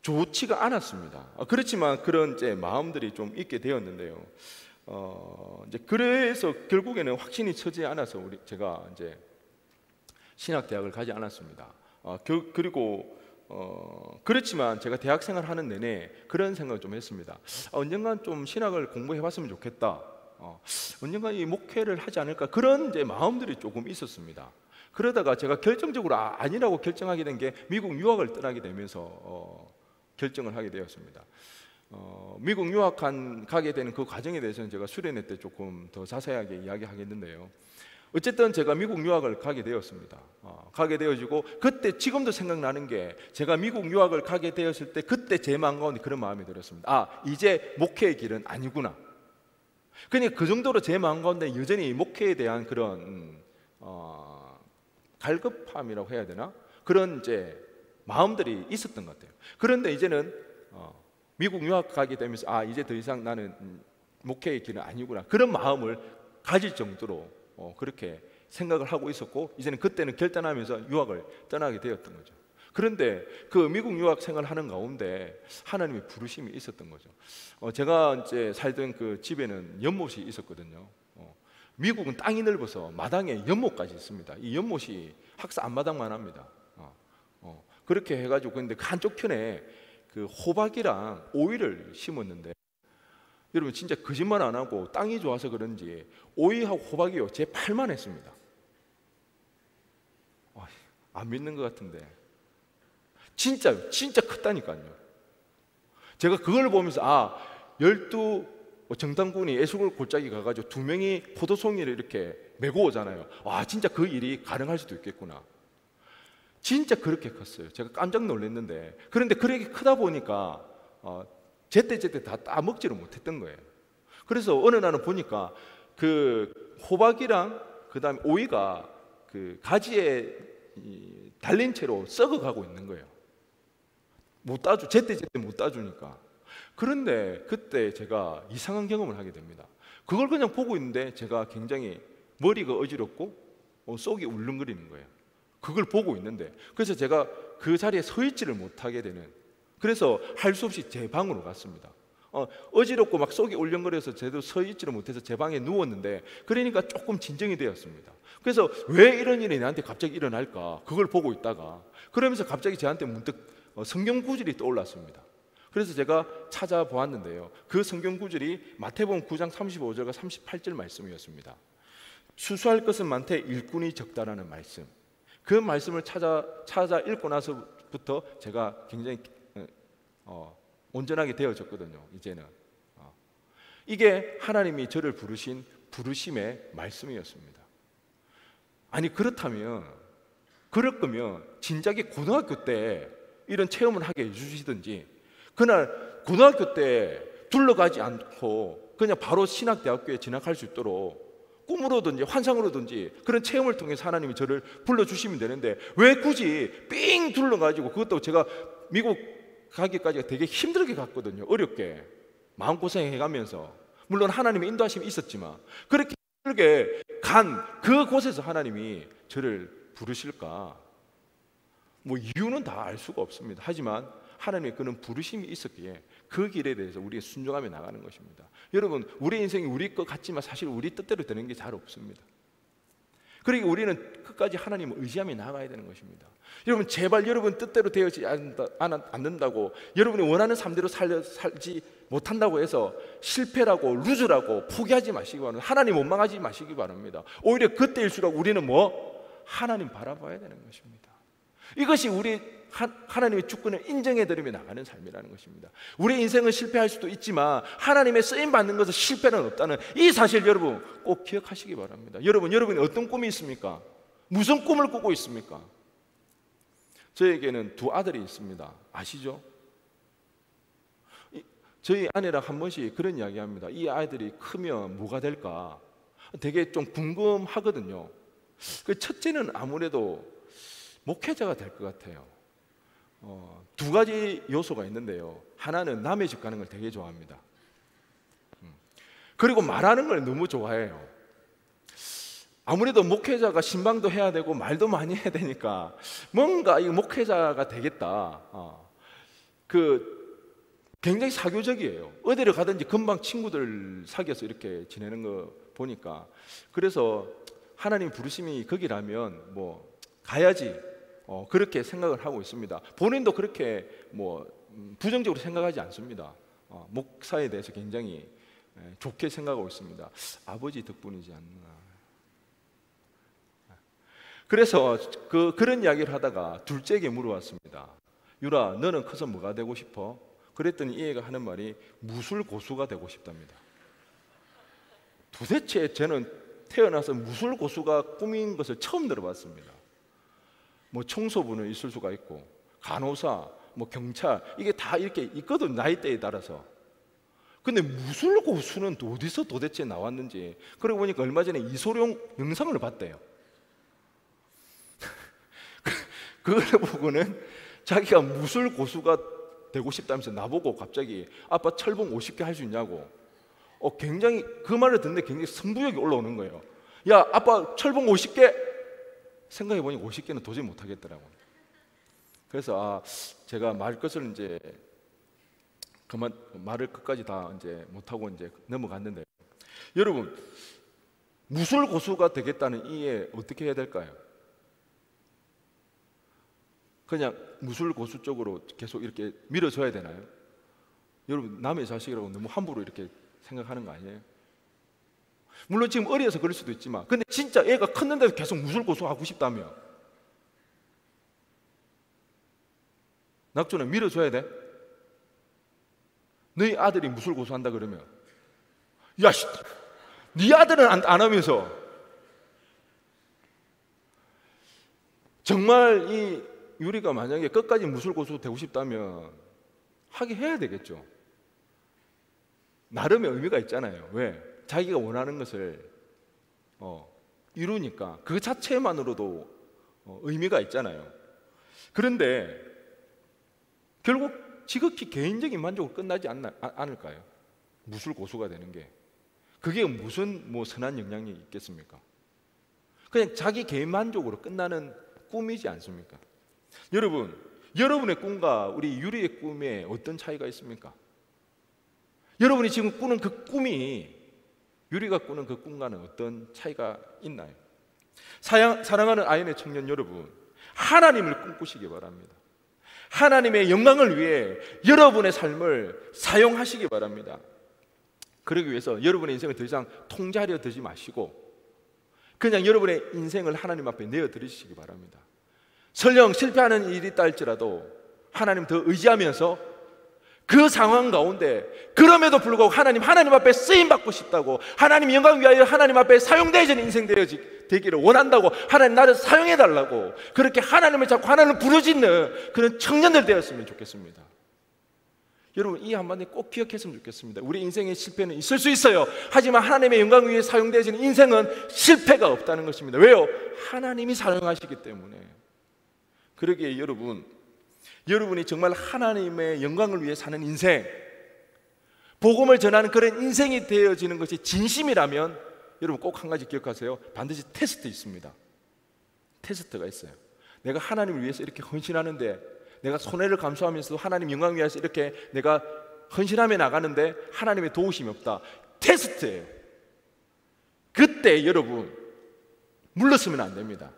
좋지가 않았습니다. 그렇지만 그런 이제 마음들이 좀 있게 되었는데요. 이제 그래서 결국에는 확신이 서지 않아서 제가 이제 신학대학을 가지 않았습니다. 그리고 그렇지만 제가 대학생활 하는 내내 그런 생각을 좀 했습니다. 언젠간 좀 신학을 공부해봤으면 좋겠다. 언젠간 이 목회를 하지 않을까, 그런 이제 마음들이 조금 있었습니다. 그러다가 제가 결정적으로 아니라고 결정하게 된 게 미국 유학을 떠나게 되면서 결정을 하게 되었습니다. 미국 유학 가게 되는 그 과정에 대해서는 제가 수련회 때 조금 더 자세하게 이야기하겠는데요. 어쨌든 제가 미국 유학을 가게 되었습니다. 가게 되어지고 그때 지금도 생각나는 게 제가 미국 유학을 가게 되었을 때 그때 제 마음 가운데 그런 마음이 들었습니다. 이제 목회의 길은 아니구나. 그러니까 그 정도로 제 마음 가운데 여전히 목회에 대한 그런 갈급함이라고 해야 되나? 그런 이제 마음들이 있었던 것 같아요. 그런데 이제는 미국 유학 가게 되면서 이제 더 이상 나는 목회의 길은 아니구나, 그런 마음을 가질 정도로 그렇게 생각을 하고 있었고, 이제는 그때는 결단하면서 유학을 떠나게 되었던 거죠. 그런데 그 미국 유학 생활을 하는 가운데 하나님의 부르심이 있었던 거죠. 제가 이제 살던 그 집에는 연못이 있었거든요. 미국은 땅이 넓어서 마당에 연못까지 있습니다. 이 연못이 학사 앞마당만 합니다. 그렇게 해가지고, 근데 그 한쪽 편에 그 호박이랑 오이를 심었는데, 여러분 진짜 거짓말 안 하고 땅이 좋아서 그런지 오이하고 호박이요 제 팔만 했습니다. 안 믿는 것 같은데 진짜 컸다니까요. 제가 그걸 보면서 12 정탐꾼이 애수골 골짜기 가가지고 2명이 포도송이를 이렇게 메고 오잖아요. 진짜 그 일이 가능할 수도 있겠구나. 진짜 그렇게 컸어요. 제가 깜짝 놀랐는데, 그런데 그렇게 크다 보니까 제때 다 따먹지를 못했던 거예요. 그래서 어느 날은 보니까 그 호박이랑 그 다음에 오이가 그 가지에 달린 채로 썩어가고 있는 거예요. 제때 못 따주니까. 그런데 그때 제가 이상한 경험을 하게 됩니다. 그걸 그냥 보고 있는데 제가 굉장히 머리가 어지럽고 속이 울렁거리는 거예요. 그걸 보고 있는데, 그래서 제가 그 자리에 서 있지를 못하게 되는, 그래서 할 수 없이 제 방으로 갔습니다. 어지럽고 막 속이 울렁거려서 제대로 서 있지를 못해서 제 방에 누웠는데, 그러니까 조금 진정이 되었습니다. 그래서 왜 이런 일이 나한테 갑자기 일어날까, 그걸 보고 있다가 그러면서 갑자기 저한테 문득 성경 구절이 떠올랐습니다. 그래서 제가 찾아보았는데요, 그 성경 구절이 마태복음 9장 35절과 38절 말씀이었습니다. 추수할 것은 많되 일꾼이 적다라는 말씀. 그 말씀을 찾아 읽고 나서부터 제가 굉장히 온전하게 되어졌거든요. 이제는 이게 하나님이 저를 부르신 부르심의 말씀이었습니다. 아니 그렇다면, 그럴 거면 진작에 고등학교 때 이런 체험을 하게 해주시든지, 그날 고등학교 때 둘러가지 않고 그냥 바로 신학대학교에 진학할 수 있도록 꿈으로든지 환상으로든지 그런 체험을 통해서 하나님이 저를 불러주시면 되는데, 왜 굳이 삥 둘러가지고, 그것도 제가 미국 가기까지가 되게 힘들게 갔거든요. 어렵게 마음고생해가면서, 물론 하나님의 인도하심이 있었지만 그렇게 힘들게 간 그곳에서 하나님이 저를 부르실까? 이유는 다 알 수가 없습니다. 하지만 하나님의 그런 부르심이 있었기에 그 길에 대해서 우리가 순종하며 나가는 것입니다. 여러분, 우리 인생이 우리 것 같지만 사실 우리 뜻대로 되는 게 잘 없습니다. 그러니까 우리는 끝까지 하나님을 의지하며 나가야 되는 것입니다. 여러분, 제발 여러분 뜻대로 되어지지 않는다고, 여러분이 원하는 삶대로 살지 못한다고 해서 실패라고 루즈라고 포기하지 마시기 바랍니다. 하나님 원망하지 마시기 바랍니다. 오히려 그때일수록 우리는 하나님 바라봐야 되는 것입니다. 이것이 우리 하나님의 주권을 인정해드리며 나가는 삶이라는 것입니다. 우리 인생은 실패할 수도 있지만 하나님의 쓰임받는 것은 실패는 없다는 이 사실 여러분 꼭 기억하시기 바랍니다. 여러분이 어떤 꿈이 있습니까? 무슨 꿈을 꾸고 있습니까? 저에게는 2 아들이 있습니다. 아시죠? 저희 아내랑 한 번씩 그런 이야기 합니다. 이 아이들이 크면 뭐가 될까? 되게 좀 궁금하거든요. 그 첫째는 아무래도 목회자가 될 것 같아요. 2 가지 요소가 있는데요. 하나는 남의 집 가는 걸 되게 좋아합니다. 그리고 말하는 걸 너무 좋아해요. 아무래도 목회자가 신방도 해야 되고 말도 많이 해야 되니까 뭔가 이 목회자가 되겠다. 굉장히 사교적이에요. 어디를 가든지 금방 친구들 사귀어서 이렇게 지내는 거 보니까, 그래서 하나님 부르심이 거기라면 가야지, 그렇게 생각을 하고 있습니다. 본인도 그렇게 부정적으로 생각하지 않습니다. 목사에 대해서 굉장히 좋게 생각하고 있습니다. 아버지 덕분이지 않나. 그래서 그런 이야기를 하다가 둘째에게 물어봤습니다. 유라, 너는 커서 뭐가 되고 싶어? 그랬더니 이 애가 하는 말이 무술 고수가 되고 싶답니다. 도대체 저는 태어나서 무술 고수가 꿈인 것을 처음 들어봤습니다. 청소부는 있을 수가 있고 간호사, 경찰, 이게 다 이렇게 있거든, 나이대에 따라서. 근데 무술 고수는 어디서 도대체 나왔는지, 그러고 보니까 얼마 전에 이소룡 영상을 봤대요. 그걸 보고는 자기가 무술 고수가 되고 싶다면서 나보고 갑자기 아빠 철봉 50개 할 수 있냐고. 굉장히 그 말을 듣는데 굉장히 승부욕이 올라오는 거예요. 야, 아빠 철봉 50개. 생각해보니 50개는 도저히 못하겠더라고요. 그래서 제가 말 것을 이제 그만 말을 끝까지 다 이제 못하고 이제 넘어갔는데, 여러분, 무술 고수가 되겠다는 이에 어떻게 해야 될까요? 그냥 무술 고수 쪽으로 계속 이렇게 밀어줘야 되나요? 여러분, 남의 자식이라고 너무 함부로 이렇게 생각하는 거 아니에요? 물론 지금 어려서 그럴 수도 있지만, 근데 진짜 애가 컸는데도 계속 무술 고수 하고 싶다며, 낙준아, 밀어줘야 돼? 너희 아들이 무술 고수 한다 그러면, 야, 네 아들은 안 하면서, 정말 이 유리가 만약에 끝까지 무술 고수 되고 싶다면 하게 해야 되겠죠. 나름의 의미가 있잖아요. 왜? 자기가 원하는 것을 이루니까 그 자체만으로도 의미가 있잖아요. 그런데 결국 지극히 개인적인 만족으로 끝나지 않을까요? 무술 고수가 되는 게 그게 무슨 선한 영향이 있겠습니까? 그냥 자기 개인 만족으로 끝나는 꿈이지 않습니까? 여러분, 여러분의 꿈과 우리 유리의 꿈에 어떤 차이가 있습니까? 여러분이 지금 꾸는 그 꿈이 유리가 꾸는 그 꿈과는 어떤 차이가 있나요? 사랑하는 아이네 청년 여러분, 하나님을 꿈꾸시기 바랍니다. 하나님의 영광을 위해 여러분의 삶을 사용하시기 바랍니다. 그러기 위해서 여러분의 인생을 더 이상 통제하려 들지 마시고 그냥 여러분의 인생을 하나님 앞에 내어드리시기 바랍니다. 설령 실패하는 일이 있다 할지라도 하나님 더 의지하면서 그 상황 가운데 그럼에도 불구하고 하나님 앞에 쓰임받고 싶다고, 하나님 영광 위하여 하나님 앞에 사용되어지는 인생 되기를 원한다고, 하나님 나를 사용해달라고 그렇게 하나님을 잡고 하나님을 부르짖는 그런 청년들 되었으면 좋겠습니다. 여러분, 이 한마디 꼭 기억했으면 좋겠습니다. 우리 인생의 실패는 있을 수 있어요. 하지만 하나님의 영광 위에 사용되어지는 인생은 실패가 없다는 것입니다. 왜요? 하나님이 사용하시기 때문에. 그러기에 여러분이 정말 하나님의 영광을 위해 사는 인생, 복음을 전하는 그런 인생이 되어지는 것이 진심이라면 여러분 꼭 한 가지 기억하세요. 반드시 테스트 있습니다. 테스트가 있어요. 내가 하나님을 위해서 이렇게 헌신하는데, 내가 손해를 감수하면서도 하나님 영광 위해서 이렇게 내가 헌신하며 나가는데 하나님의 도우심이 없다. 테스트예요. 그때 여러분 물러서면 안 됩니다.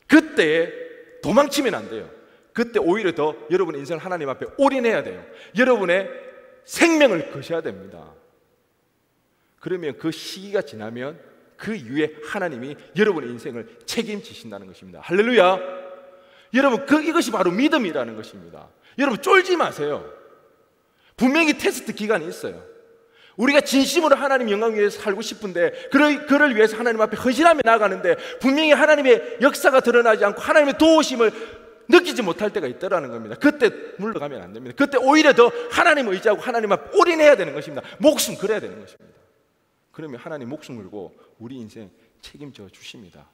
그때 도망치면 안 돼요. 그때 오히려 더 여러분의 인생을 하나님 앞에 올인해야 돼요. 여러분의 생명을 거셔야 됩니다. 그러면 그 시기가 지나면 그 이후에 하나님이 여러분의 인생을 책임지신다는 것입니다. 할렐루야. 여러분, 이것이 바로 믿음이라는 것입니다. 여러분, 쫄지 마세요. 분명히 테스트 기간이 있어요. 우리가 진심으로 하나님 영광 위해서 살고 싶은데 그를 위해서 하나님 앞에 헌신하며 나가는데 분명히 하나님의 역사가 드러나지 않고 하나님의 도우심을 느끼지 못할 때가 있다라는 겁니다. 그때 물러가면 안 됩니다. 그때 오히려 더 하나님을 의지하고 하나님 앞에 올인해야 되는 것입니다. 목숨 걸어야 되는 것입니다. 그러면 하나님 목숨 걸고 우리 인생 책임져 주십니다.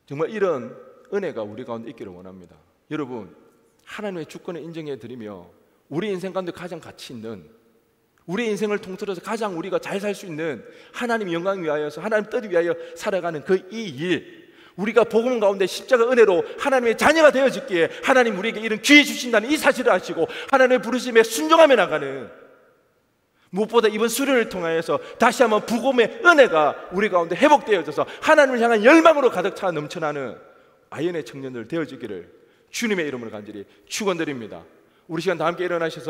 정말 이런 은혜가 우리 가운데 있기를 원합니다. 여러분, 하나님의 주권을 인정해 드리며 우리 인생 가운데 가장 가치 있는, 우리 인생을 통틀어서 가장 우리가 잘 살 수 있는 하나님 영광 위하여서 하나님 뜻을 위하여 살아가는 그 이 일, 우리가 복음 가운데 십자가 은혜로 하나님의 자녀가 되어졌기에 하나님 우리에게 이런 기회 주신다는 이 사실을 아시고 하나님의 부르심에 순종하며 나가는, 무엇보다 이번 수련을 통하여서 다시 한번 복음의 은혜가 우리 가운데 회복되어져서 하나님을 향한 열망으로 가득 차 넘쳐나는 아연의 청년들 되어지기를 주님의 이름으로 간절히 축원드립니다. 우리 시간 다 함께 일어나셔서